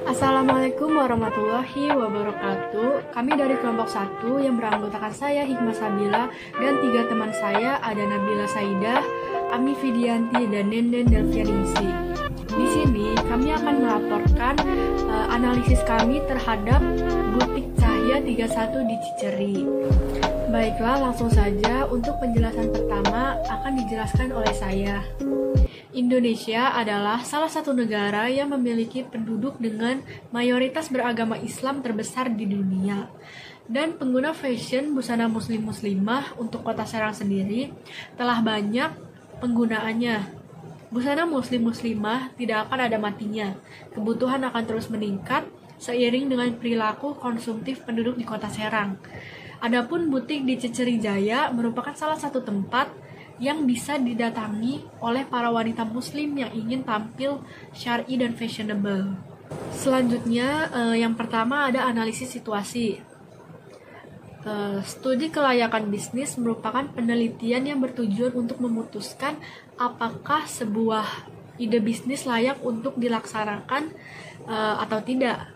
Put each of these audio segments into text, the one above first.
Assalamualaikum warahmatullahi wabarakatuh. Kami dari kelompok 1 yang beranggotakan saya Hikmah Sabila dan 3 teman saya ada Nabila Saidah, Ami Fidianti, dan Nenden Delvianingsi. Di sini kami akan melaporkan analisis kami terhadap butik Cahaya 31 di Ciceri. Baiklah, langsung saja untuk penjelasan pertama akan dijelaskan oleh saya. Indonesia adalah salah satu negara yang memiliki penduduk dengan mayoritas beragama Islam terbesar di dunia. Dan pengguna fashion busana muslim-muslimah untuk Kota Serang sendiri telah banyak penggunaannya. Busana muslim-muslimah tidak akan ada matinya. Kebutuhan akan terus meningkat seiring dengan perilaku konsumtif penduduk di Kota Serang. Adapun butik di Ciceri Jaya merupakan salah satu tempat yang bisa didatangi oleh para wanita muslim yang ingin tampil syar'i dan fashionable. Selanjutnya, yang pertama ada analisis situasi. Studi kelayakan bisnis merupakan penelitian yang bertujuan untuk memutuskan apakah sebuah ide bisnis layak untuk dilaksanakan atau tidak.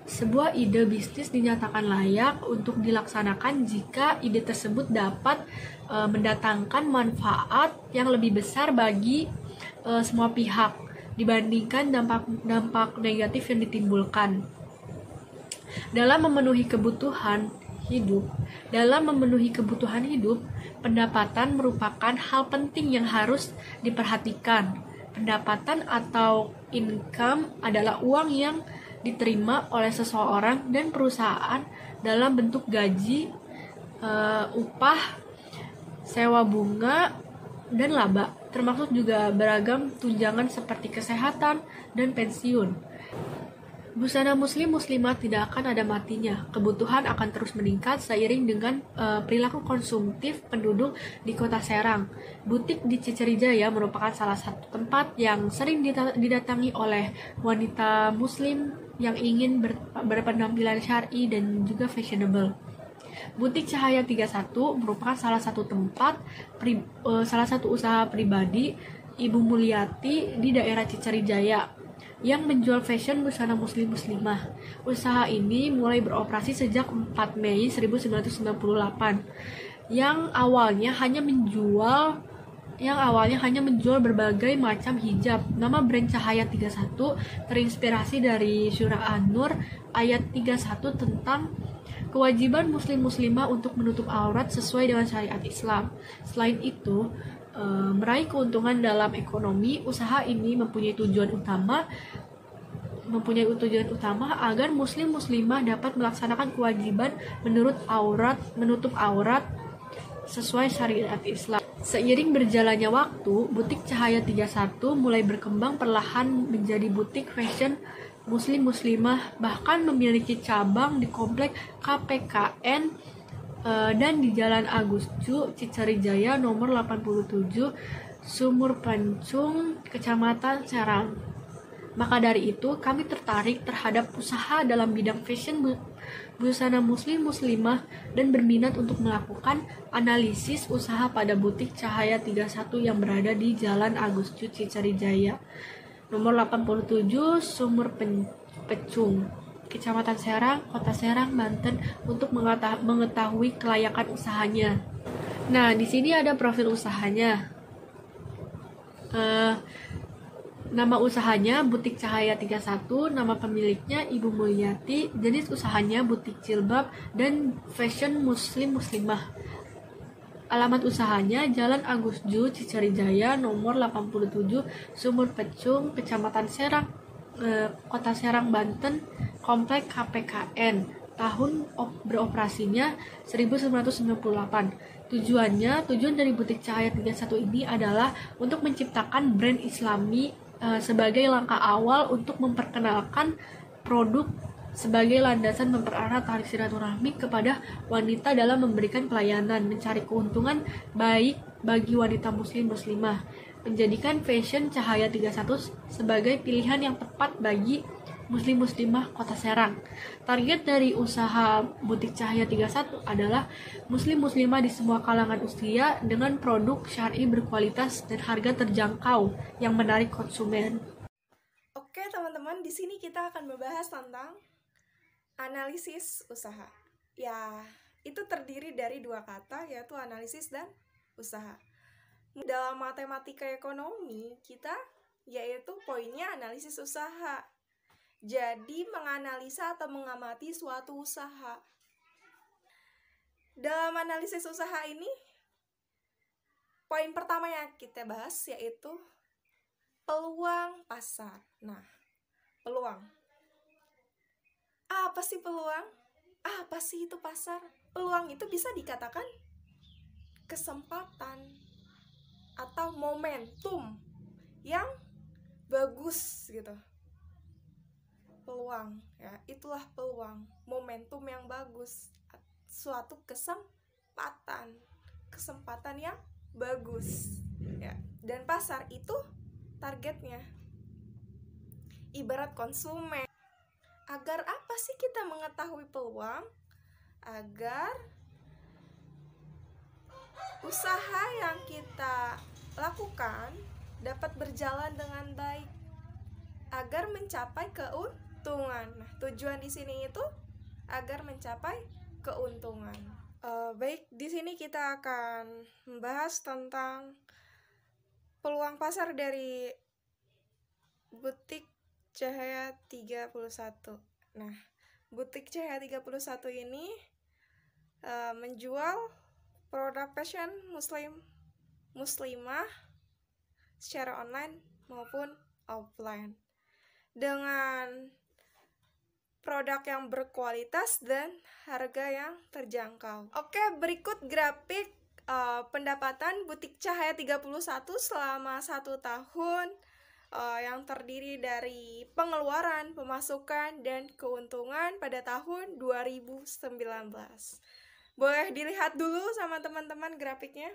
Sebuah ide bisnis dinyatakan layak untuk dilaksanakan jika ide tersebut dapat mendatangkan manfaat yang lebih besar bagi semua pihak dibandingkan dampak negatif yang ditimbulkan. Dalam memenuhi kebutuhan hidup, pendapatan merupakan hal penting yang harus diperhatikan. Pendapatan atau income adalah uang yang diterima oleh seseorang dan perusahaan dalam bentuk gaji, upah, sewa bunga, dan laba, termasuk juga beragam tunjangan seperti kesehatan dan pensiun. Busana muslim-muslimah tidak akan ada matinya. Kebutuhan akan terus meningkat seiring dengan perilaku konsumtif penduduk di Kota Serang. Butik di Ciceri Jaya merupakan salah satu tempat yang sering didatangi oleh wanita muslim yang ingin berpenampilan syar'i dan juga fashionable. Butik Cahaya 31 merupakan salah satu usaha pribadi Ibu Mulyati di daerah Ciceri Jaya yang menjual fashion busana muslim-muslimah. Usaha ini mulai beroperasi sejak 4 Mei 1998 yang awalnya hanya menjual berbagai macam hijab. Nama brand Cahaya 31 terinspirasi dari surah An-Nur ayat 31 tentang kewajiban muslim-muslimah untuk menutup aurat sesuai dengan syariat Islam. Selain itu, meraih keuntungan dalam ekonomi, usaha ini mempunyai tujuan utama agar muslim-muslimah dapat melaksanakan kewajiban menutup aurat sesuai syariat Islam. Seiring berjalannya waktu, butik Cahaya 31 mulai berkembang perlahan menjadi butik fashion muslim-muslimah, bahkan memiliki cabang di komplek KPKN dan di Jalan Agusju, Ciceri Jaya nomor 87, Sumur Pencung, Kecamatan Serang. Maka dari itu, kami tertarik terhadap usaha dalam bidang fashion busana muslim-muslimah dan berminat untuk melakukan analisis usaha pada butik Cahaya 31 yang berada di Jalan Agusju, Ciceri Jaya nomor 87, Sumur Pencung, Kecamatan Serang, Kota Serang, Banten, untuk mengetahui kelayakan usahanya. Nah, di sini ada profil usahanya. Nama usahanya Butik Cahaya 31, nama pemiliknya Ibu Mulyati, jenis usahanya butik jilbab dan fashion muslim-muslimah. Alamat usahanya Jalan Agusju, Ciceri Jaya nomor 87, Sumur Pecung, Kecamatan Serang, Kota Serang, Banten, komplek KPKN. Tahun beroperasinya 1998. Tujuan dari butik Cahaya 31 ini adalah untuk menciptakan brand Islami sebagai langkah awal untuk memperkenalkan produk sebagai landasan mempererat tali silaturahmi kepada wanita dalam memberikan pelayanan, mencari keuntungan baik bagi wanita muslim-muslimah, menjadikan fashion Cahaya 31 sebagai pilihan yang tepat bagi muslim-muslimah Kota Serang. Target dari usaha butik Cahaya 31 adalah muslim-muslimah di semua kalangan usia dengan produk syar'i berkualitas dan harga terjangkau yang menarik konsumen. Oke teman-teman, di sini kita akan membahas tentang analisis usaha. Ya, itu terdiri dari dua kata, yaitu analisis dan usaha. Dalam matematika ekonomi kita yaitu poinnya analisis usaha. Jadi menganalisa atau mengamati suatu usaha. Dalam analisis usaha ini, poin pertama yang kita bahas yaitu peluang pasar. Nah, peluang. Apa sih peluang? Apa sih itu pasar? Peluang itu bisa dikatakan kesempatan atau momentum yang bagus gitu. Peluang, ya, itulah peluang, momentum yang bagus, suatu kesempatan yang bagus, ya. Dan pasar itu targetnya ibarat konsumen. Agar apa sih kita mengetahui peluang? Agar usaha yang kita lakukan dapat berjalan dengan baik, agar mencapai keuntungan. Nah, tujuan di sini itu agar mencapai keuntungan. Baik, di sini kita akan membahas tentang peluang pasar dari Butik Cahaya 31. Nah, Butik Cahaya 31 ini menjual produk fashion muslimah secara online maupun offline dengan produk yang berkualitas dan harga yang terjangkau. Oke, berikut grafik pendapatan Butik Cahaya 31 selama 1 tahun yang terdiri dari pengeluaran, pemasukan, dan keuntungan pada tahun 2019. Boleh dilihat dulu sama teman-teman grafiknya.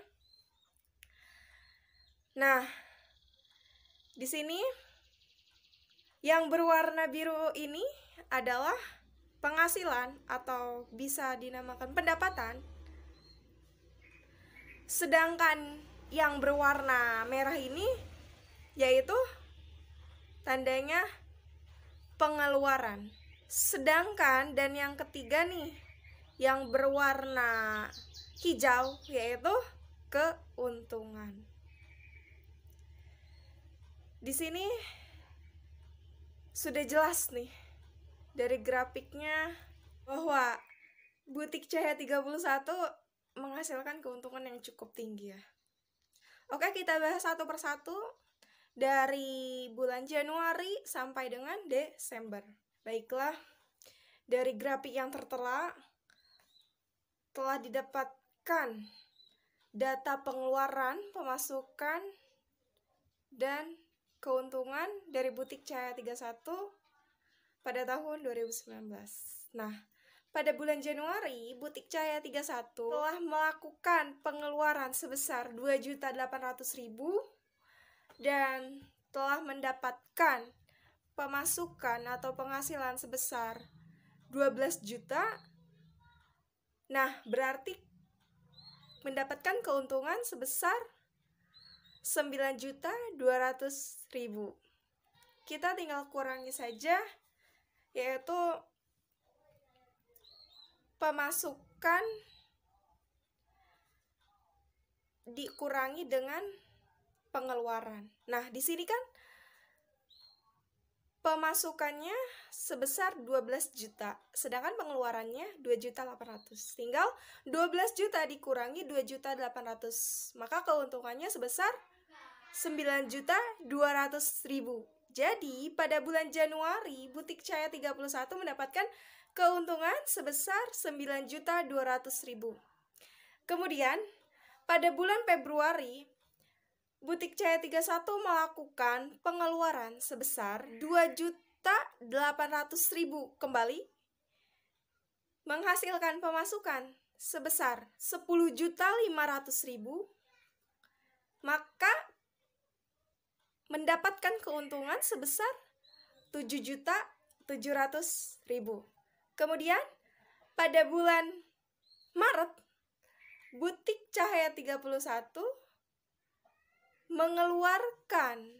Nah, di sini yang berwarna biru ini adalah penghasilan atau bisa dinamakan pendapatan. Sedangkan yang berwarna merah ini yaitu tandanya pengeluaran. Sedangkan dan yang ketiga nih, yang berwarna hijau yaitu keuntungan. Di sini sudah jelas nih dari grafiknya bahwa Butik Cahaya 31 menghasilkan keuntungan yang cukup tinggi ya. Oke, kita bahas satu persatu dari bulan Januari sampai dengan Desember. Baiklah, dari grafik yang tertera telah didapatkan data pengeluaran, pemasukan, dan keuntungan dari Butik Cahaya 31 pada tahun 2019. Nah, pada bulan Januari, Butik Cahaya 31 telah melakukan pengeluaran sebesar 2.800.000 dan telah mendapatkan pemasukan atau penghasilan sebesar 12 juta. Nah, berarti mendapatkan keuntungan sebesar 9.200.000. Kita tinggal kurangi saja, yaitu pemasukan dikurangi dengan pengeluaran. Nah, di sini kan pemasukannya sebesar 12 juta, sedangkan pengeluarannya 2.800.000. Tinggal 12 juta dikurangi 2.800.000, maka keuntungannya sebesar 9.200.000. Jadi, pada bulan Januari, Butik Cahaya 31 mendapatkan keuntungan sebesar 9.200.000. Kemudian, pada bulan Februari, Butik Cahaya 31 melakukan pengeluaran sebesar 2.800.000 kembali, menghasilkan pemasukan sebesar 10.500.000, maka mendapatkan keuntungan sebesar 7.700.000. Kemudian pada bulan Maret, Butik Cahaya 31 mengeluarkan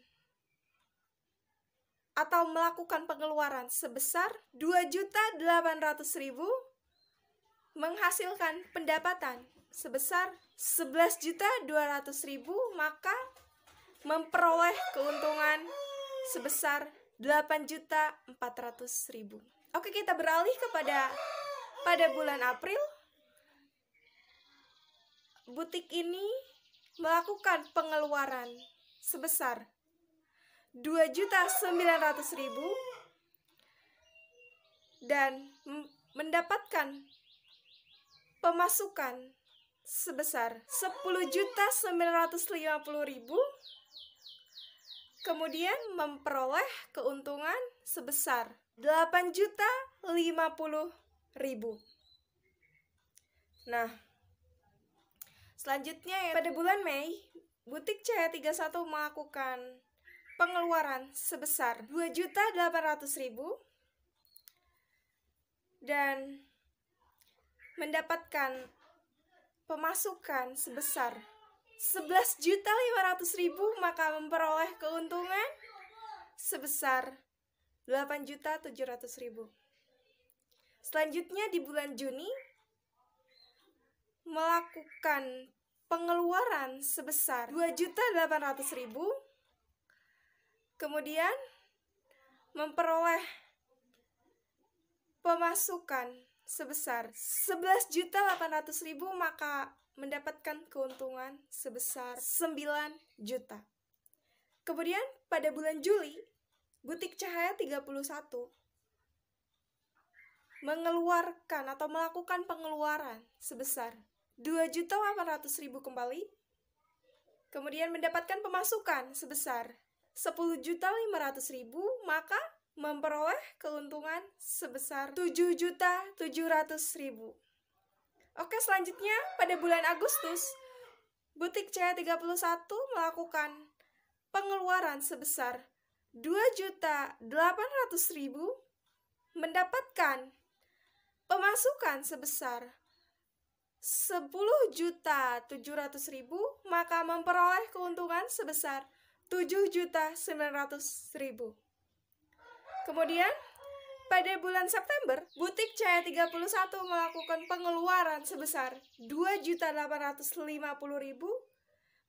atau melakukan pengeluaran sebesar 2.800.000 menghasilkan pendapatan sebesar 11.200.000, maka memperoleh keuntungan sebesar 8.400.000. Oke, kita beralih pada bulan April. Butik ini melakukan pengeluaran sebesar 2.900.000 dan mendapatkan pemasukan sebesar 10.950.000, kemudian memperoleh keuntungan sebesar 8.050.000. Nah, selanjutnya pada bulan Mei, butik Cahaya 31 melakukan pengeluaran sebesar 2.800.000 dan mendapatkan pemasukan sebesar 11.500.000, maka memperoleh keuntungan sebesar 8.700.000. Selanjutnya di bulan Juni melakukan pengeluaran sebesar 2.800.000, kemudian memperoleh pemasukan sebesar 11.800.000, maka mendapatkan keuntungan sebesar 9 juta. Kemudian pada bulan Juli, butik Cahaya 31 mengeluarkan atau melakukan pengeluaran sebesar 2.800.000 kembali, kemudian mendapatkan pemasukan sebesar 10.500.000, maka memperoleh keuntungan sebesar 7.700.000. Oke, selanjutnya pada bulan Agustus, butik Cahaya 31 melakukan pengeluaran sebesar 2.800.000, mendapatkan pemasukan sebesar 10.700.000, maka memperoleh keuntungan sebesar 7.900.000. Kemudian pada bulan September, butik Cahaya 31 melakukan pengeluaran sebesar 2.850.000,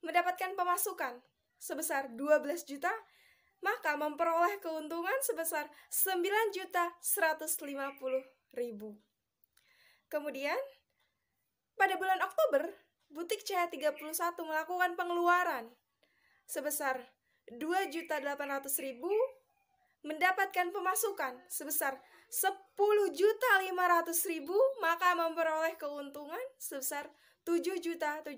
mendapatkan pemasukan sebesar 12 juta, maka memperoleh keuntungan sebesar 9.150.000. Kemudian pada bulan Oktober, butik Cahaya 31 melakukan pengeluaran sebesar 2.800.000, mendapatkan pemasukan sebesar 10.500.000, maka memperoleh keuntungan sebesar 7.700.000.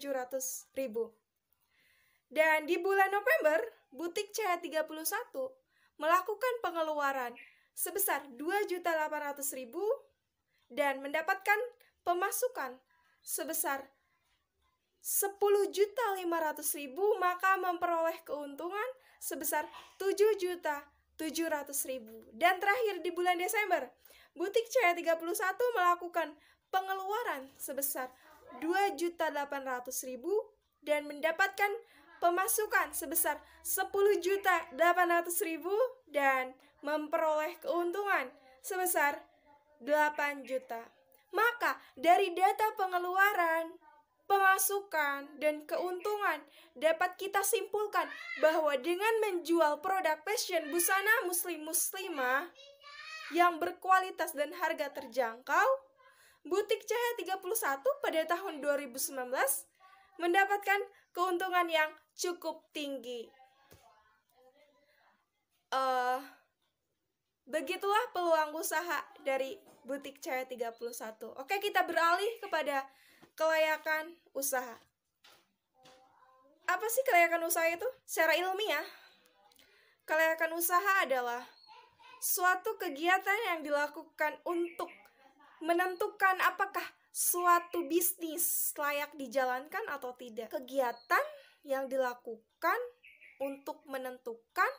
Dan di bulan November, butik Cahaya 31 melakukan pengeluaran sebesar 2.800.000 dan mendapatkan pemasukan sebesar 10.500.000, maka memperoleh keuntungan sebesar 7.700.000. Dan terakhir di bulan Desember, butik Cahaya 31 melakukan pengeluaran sebesar 2.800.000 dan mendapatkan pemasukan sebesar 10.800.000 dan memperoleh keuntungan sebesar 8 juta. Maka dari data pengeluaran, pemasukan, dan keuntungan dapat kita simpulkan bahwa dengan menjual produk fashion busana muslim-muslimah yang berkualitas dan harga terjangkau, butik Cahaya 31 pada tahun 2019 mendapatkan keuntungan yang cukup tinggi. Begitulah peluang usaha dari butik Cahaya 31. Oke, kita beralih kepada kelayakan usaha. Apa sih kelayakan usaha itu? Secara ilmiah, kelayakan usaha adalah suatu kegiatan yang dilakukan untuk menentukan apakah suatu bisnis layak dijalankan atau tidak. Kegiatan yang dilakukan untuk menentukan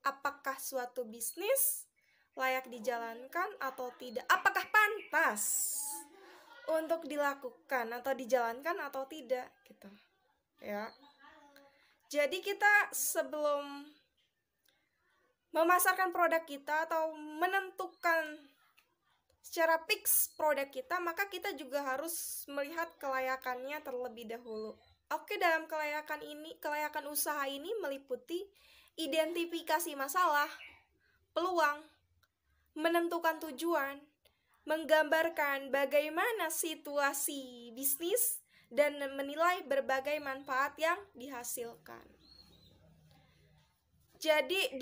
apakah suatu bisnis layak dijalankan atau tidak. Apakah pantas untuk dilakukan atau dijalankan atau tidak gitu. Ya. Jadi kita sebelum memasarkan produk kita atau menentukan secara fix produk kita, maka kita juga harus melihat kelayakannya terlebih dahulu. Oke, dalam kelayakan usaha ini meliputi identifikasi masalah, peluang, menentukan tujuan, menggambarkan bagaimana situasi bisnis, dan menilai berbagai manfaat yang dihasilkan. Jadi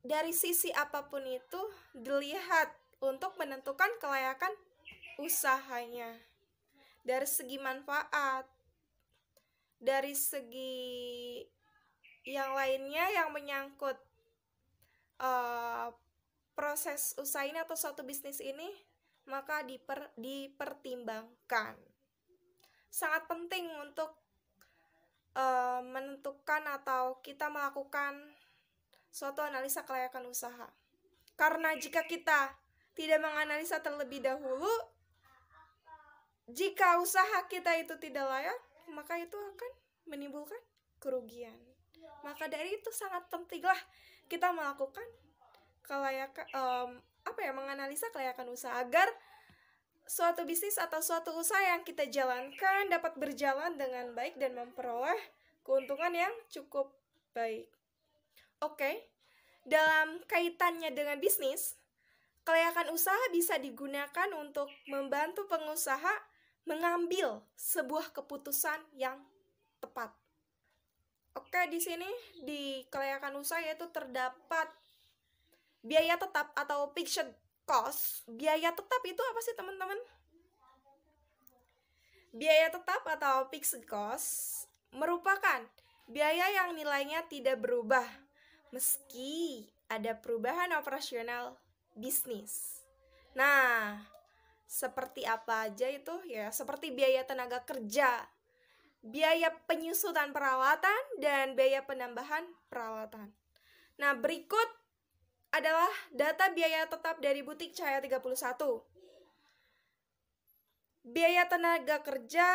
dari sisi apapun itu dilihat untuk menentukan kelayakan usahanya. Dari segi manfaat, dari segi yang lainnya yang menyangkut proses usaha ini atau suatu bisnis ini, maka dipertimbangkan. Sangat penting untuk menentukan atau kita melakukan suatu analisa kelayakan usaha. Karena jika kita tidak menganalisa terlebih dahulu, jika usaha kita itu tidak layak, maka itu akan menimbulkan kerugian. Maka dari itu sangat pentinglah kita melakukan menganalisa kelayakan usaha agar suatu bisnis atau suatu usaha yang kita jalankan dapat berjalan dengan baik dan memperoleh keuntungan yang cukup baik. Oke, dalam kaitannya dengan bisnis, kelayakan usaha bisa digunakan untuk membantu pengusaha mengambil sebuah keputusan yang tepat. Oke, di sini di kelayakan usaha yaitu terdapat biaya tetap atau fixed cost. Biaya tetap itu apa sih, teman-teman? Biaya tetap atau fixed cost merupakan biaya yang nilainya tidak berubah meski ada perubahan operasional bisnis. Nah, seperti apa aja itu? Ya, seperti biaya tenaga kerja, biaya penyusutan peralatan, dan biaya penambahan peralatan. Nah, berikut adalah data biaya tetap dari Butik Cahaya 31. Biaya tenaga kerja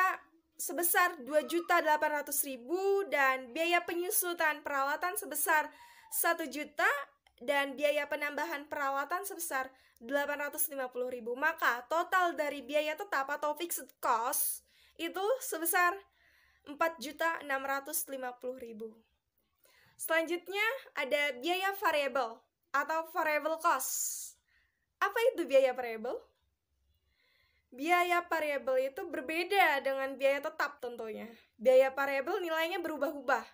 sebesar 2.800.000 dan biaya penyusutan peralatan sebesar 1 juta dan biaya penambahan peralatan sebesar 850.000. Maka total dari biaya tetap atau fixed cost itu sebesar 4.650.000. Selanjutnya ada biaya variabel atau variable cost. Apa itu biaya variabel? Biaya variabel itu berbeda dengan biaya tetap tentunya. Biaya variabel nilainya berubah-ubah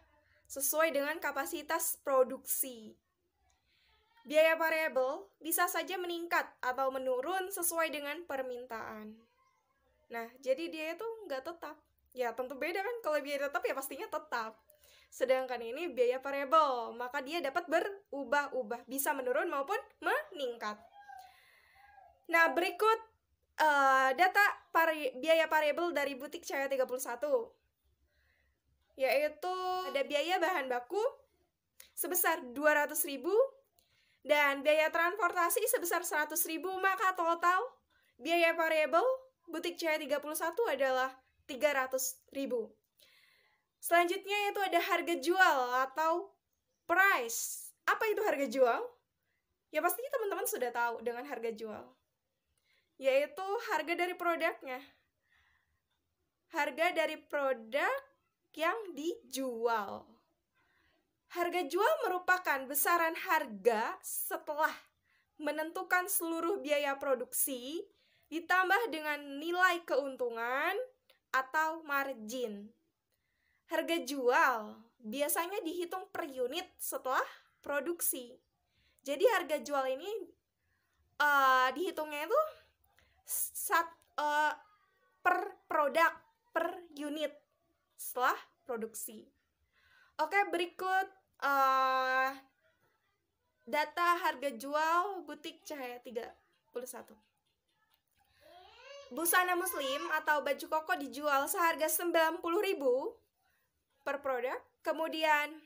sesuai dengan kapasitas produksi. Biaya variabel bisa saja meningkat atau menurun sesuai dengan permintaan. Nah, jadi dia itu nggak tetap. Ya, tentu beda kan, kalau biaya tetap ya pastinya tetap. Sedangkan ini biaya variabel, maka dia dapat berubah-ubah, bisa menurun maupun meningkat. Nah, berikut data biaya variabel dari Butik Cahaya 31. Yaitu ada biaya bahan baku sebesar 200.000 dan biaya transportasi sebesar 100.000, maka total biaya variabel Butik Cahaya 31 adalah 300.000. Selanjutnya yaitu ada harga jual atau price. Apa itu harga jual? Ya pastinya teman-teman sudah tahu dengan harga jual. Yaitu harga dari produknya. Harga dari produk yang dijual. Harga jual merupakan besaran harga setelah menentukan seluruh biaya produksi ditambah dengan nilai keuntungan atau margin. Harga jual biasanya dihitung per unit setelah produksi. Jadi harga jual ini dihitungnya itu per produk, per unit setelah produksi. Oke, berikut data harga jual Butik Cahaya 31. Busana muslim atau baju koko dijual seharga 90.000 per produk. Kemudian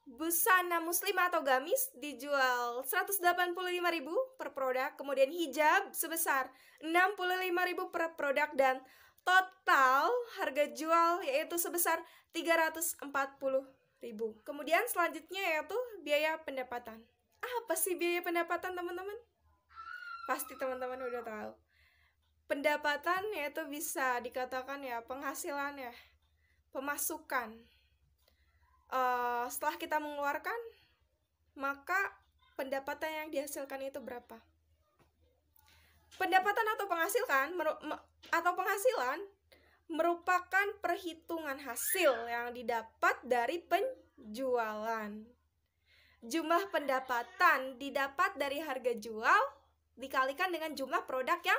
busana muslim atau gamis dijual 185.000 per produk. Kemudian hijab sebesar 65.000 per produk dan total harga jual yaitu sebesar 340.000. Kemudian selanjutnya yaitu biaya pendapatan. Apa sih biaya pendapatan, teman-teman? Pasti teman-teman udah tahu. Pendapatan yaitu bisa dikatakan ya penghasilan ya, pemasukan. Setelah kita mengeluarkan, maka pendapatan yang dihasilkan itu berapa? Pendapatan atau penghasilan merupakan perhitungan hasil yang didapat dari penjualan. Jumlah pendapatan didapat dari harga jual dikalikan dengan jumlah produk yang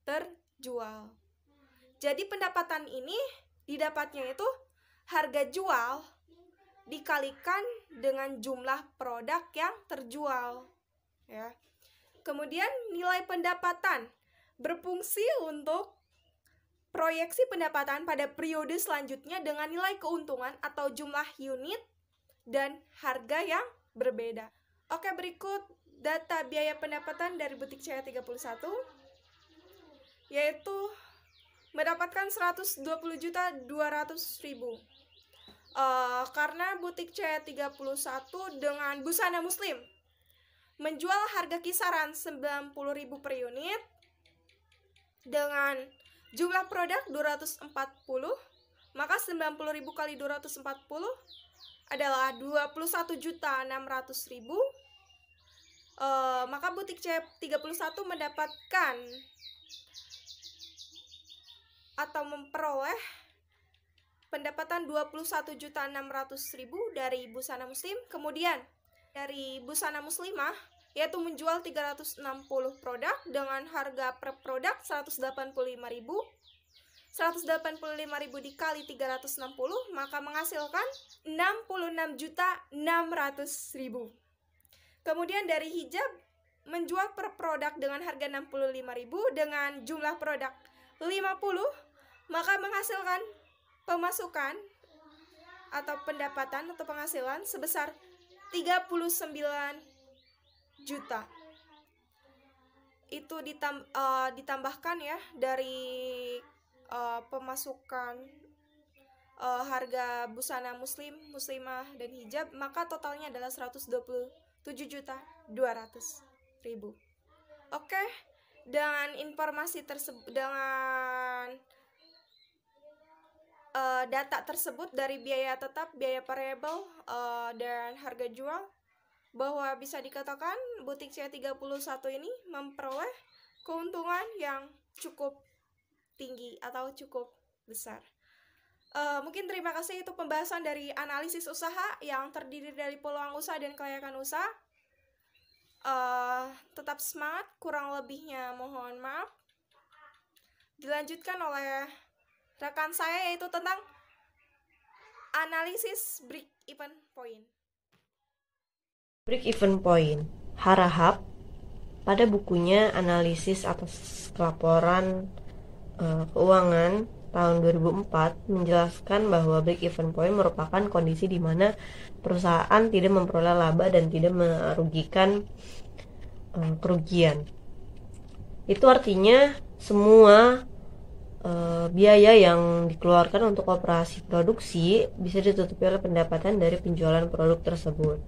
terjual. Jadi pendapatan ini didapatnya itu harga jual dikalikan dengan jumlah produk yang terjual, ya. Kemudian nilai pendapatan berfungsi untuk proyeksi pendapatan pada periode selanjutnya dengan nilai keuntungan atau jumlah unit dan harga yang berbeda. Oke, berikut data biaya pendapatan dari butik CH31, yaitu mendapatkan 120.200.000. Karena butik CH31 dengan busana muslim menjual harga kisaran 90.000 per unit dengan jumlah produk 240, maka 90.000 kali 240 adalah 21.600.000. Maka butik C31 mendapatkan atau memperoleh pendapatan 21.600.000 dari busana muslim. Kemudian dari busana muslimah yaitu menjual 360 produk dengan harga per produk 185.000. 185.000 dikali 360 maka menghasilkan 66.600.000. Kemudian dari hijab menjual per produk dengan harga 65.000 dengan jumlah produk 50, maka menghasilkan pemasukan atau pendapatan atau penghasilan sebesar 39 juta. Itu ditambahkan ya dari pemasukan harga busana muslimah dan hijab, maka totalnya adalah 127.200.000. Oke, dengan informasi tersebut, dengan data tersebut dari biaya tetap, biaya variabel, dan harga jual, bahwa bisa dikatakan butik C31 ini memperoleh keuntungan yang cukup tinggi atau cukup besar. Mungkin terima kasih, itu pembahasan dari analisis usaha yang terdiri dari peluang usaha dan kelayakan usaha. Tetap semangat, kurang lebihnya mohon maaf. Dilanjutkan oleh rekan saya yaitu tentang analisis break-even point. Break-even point, Harahap pada bukunya Analisis atas Laporan Keuangan tahun 2004 menjelaskan bahwa break-even point merupakan kondisi di mana perusahaan tidak memperoleh laba dan tidak merugikan kerugian. Itu artinya semua biaya yang dikeluarkan untuk operasi produksi bisa ditutupi oleh pendapatan dari penjualan produk tersebut.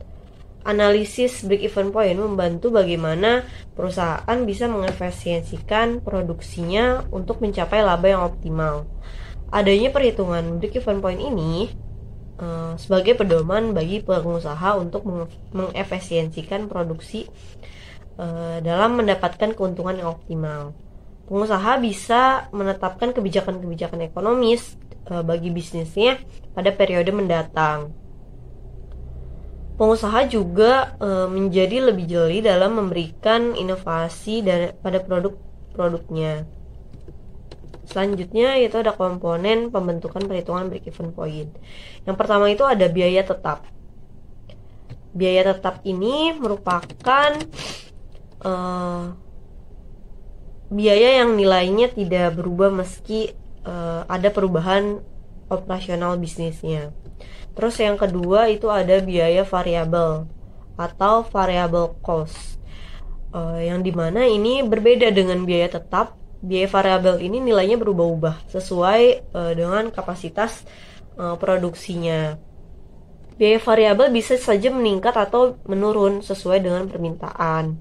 Analisis break-even point membantu bagaimana perusahaan bisa mengefisiensikan produksinya untuk mencapai laba yang optimal. Adanya perhitungan break-even point ini sebagai pedoman bagi pengusaha untuk mengefisiensikan produksi dalam mendapatkan keuntungan yang optimal. Pengusaha bisa menetapkan kebijakan-kebijakan ekonomis bagi bisnisnya pada periode mendatang. Pengusaha juga menjadi lebih jeli dalam memberikan inovasi pada produk-produknya. Selanjutnya yaitu ada komponen pembentukan perhitungan break-even point. Yang pertama itu ada biaya tetap. Biaya tetap ini merupakan biaya yang nilainya tidak berubah meski ada perubahan operasional bisnisnya. Terus yang kedua itu ada biaya variabel atau variable cost, yang dimana ini berbeda dengan biaya tetap. Biaya variabel ini nilainya berubah-ubah sesuai dengan kapasitas produksinya. Biaya variabel bisa saja meningkat atau menurun sesuai dengan permintaan.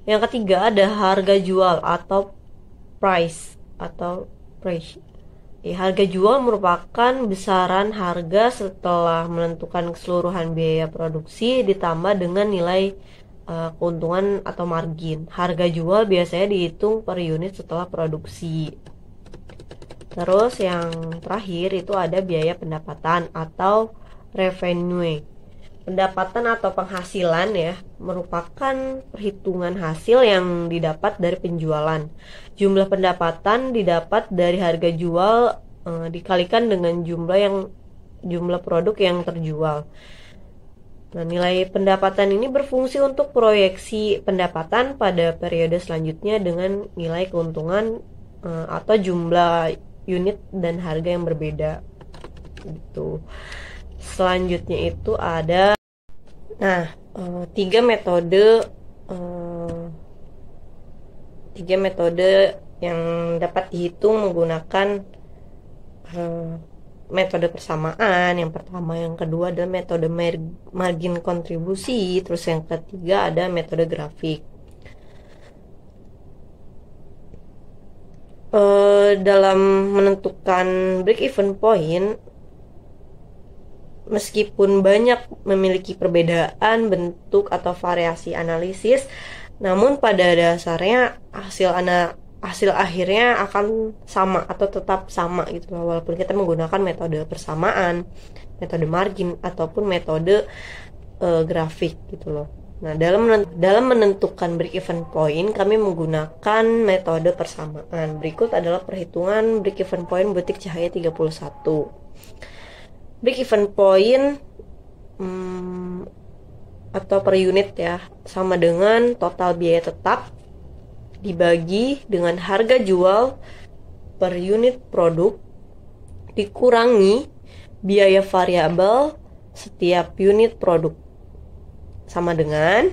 Yang ketiga ada harga jual atau price. Harga jual merupakan besaran harga setelah menentukan keseluruhan biaya produksi ditambah dengan nilai keuntungan atau margin. Harga jual biasanya dihitung per unit setelah produksi. Terus yang terakhir itu ada biaya pendapatan atau revenue. Pendapatan atau penghasilan ya merupakan perhitungan hasil yang didapat dari penjualan. Jumlah pendapatan didapat dari harga jual dikalikan dengan jumlah produk yang terjual. Nah, nilai pendapatan ini berfungsi untuk proyeksi pendapatan pada periode selanjutnya dengan nilai keuntungan atau jumlah unit dan harga yang berbeda gitu. Selanjutnya itu ada tiga metode yang dapat dihitung menggunakan metode persamaan. Yang pertama, yang kedua adalah metode margin kontribusi, terus yang ketiga ada metode grafik. Dalam menentukan break-even point, meskipun banyak memiliki perbedaan bentuk atau variasi analisis, namun pada dasarnya hasil akhirnya akan sama atau tetap sama gitu loh, walaupun kita menggunakan metode persamaan, metode margin ataupun metode grafik gitu loh. Nah, dalam menentukan break-even point, kami menggunakan metode persamaan. Berikut adalah perhitungan break-even point butik cahaya 31. Break-even point atau per unit ya, sama dengan total biaya tetap dibagi dengan harga jual per unit produk dikurangi biaya variabel setiap unit produk. Sama dengan,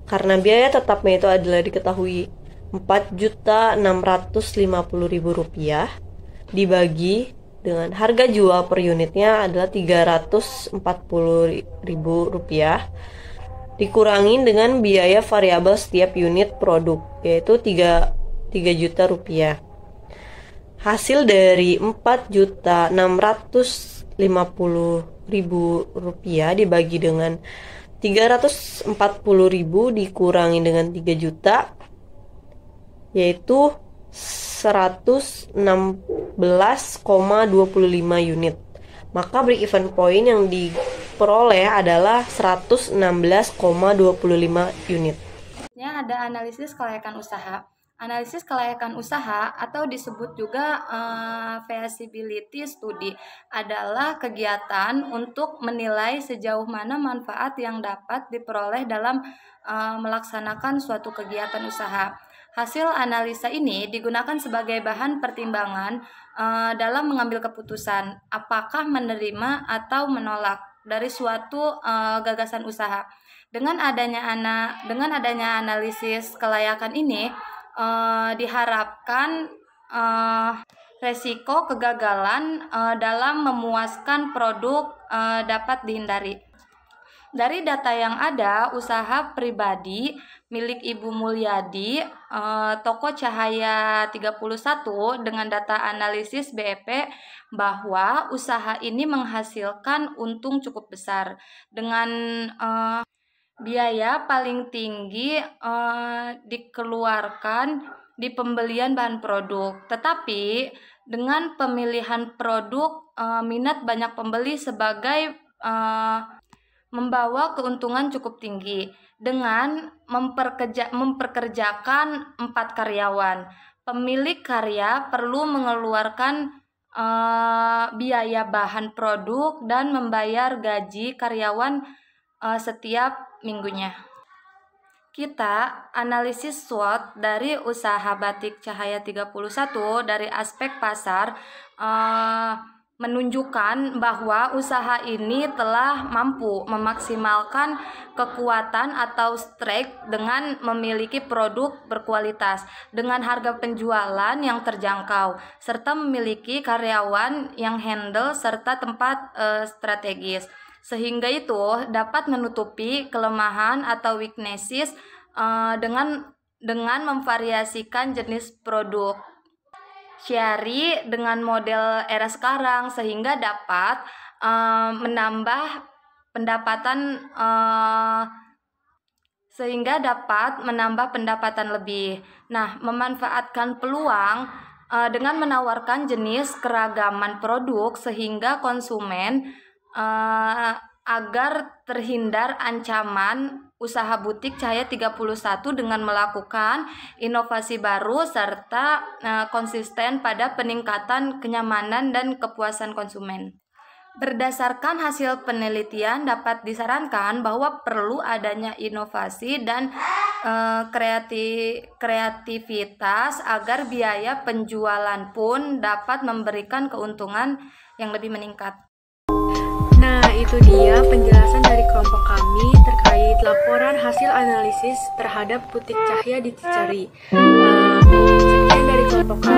karena biaya tetapnya itu adalah diketahui Rp4.650.000 dibagi dengan harga jual per unitnya adalah Rp340.000 dikurangi dengan biaya variabel setiap unit produk, yaitu Rp3 juta. Hasil dari Rp4.650.000 dibagi dengan Rp340.000 dikurangi dengan 3 juta, yaitu 116,25 unit. Maka break-even point yang diperoleh adalah 116,25 unit. Ada analisis kelayakan usaha. Analisis kelayakan usaha atau disebut juga feasibility study adalah kegiatan untuk menilai sejauh mana manfaat yang dapat diperoleh dalam melaksanakan suatu kegiatan usaha. Hasil analisa ini digunakan sebagai bahan pertimbangan dalam mengambil keputusan apakah menerima atau menolak dari suatu gagasan usaha. Dengan adanya analisis kelayakan ini diharapkan resiko kegagalan dalam memuaskan produk dapat dihindari. Dari data yang ada, usaha pribadi milik Ibu Mulyadi, toko Cahaya 31 dengan data analisis BEP bahwa usaha ini menghasilkan untung cukup besar dengan biaya paling tinggi dikeluarkan di pembelian bahan produk. Tetapi dengan pemilihan produk minat banyak pembeli sebagai membawa keuntungan cukup tinggi dengan memperkerjakan 4 karyawan. Pemilik karya perlu mengeluarkan biaya bahan produk dan membayar gaji karyawan setiap minggunya. Kita analisis SWOT dari usaha batik Cahaya 31 dari aspek pasar menunjukkan bahwa usaha ini telah mampu memaksimalkan kekuatan atau strength dengan memiliki produk berkualitas dengan harga penjualan yang terjangkau serta memiliki karyawan yang handle serta tempat strategis, sehingga itu dapat menutupi kelemahan atau weaknesses dengan memvariasikan jenis produk syari dengan model era sekarang, sehingga dapat menambah pendapatan lebih. Nah, memanfaatkan peluang dengan menawarkan jenis keragaman produk sehingga konsumen agar terhindar ancaman usaha butik Cahaya 31 dengan melakukan inovasi baru serta konsisten pada peningkatan kenyamanan dan kepuasan konsumen. Berdasarkan hasil penelitian dapat disarankan bahwa perlu adanya inovasi dan kreativitas agar biaya penjualan pun dapat memberikan keuntungan yang lebih meningkat. Nah, itu dia penjelasan dari kelompok kami terkait laporan hasil analisis terhadap butik Cahaya di Ciceri. Sekian dari kelompok kami.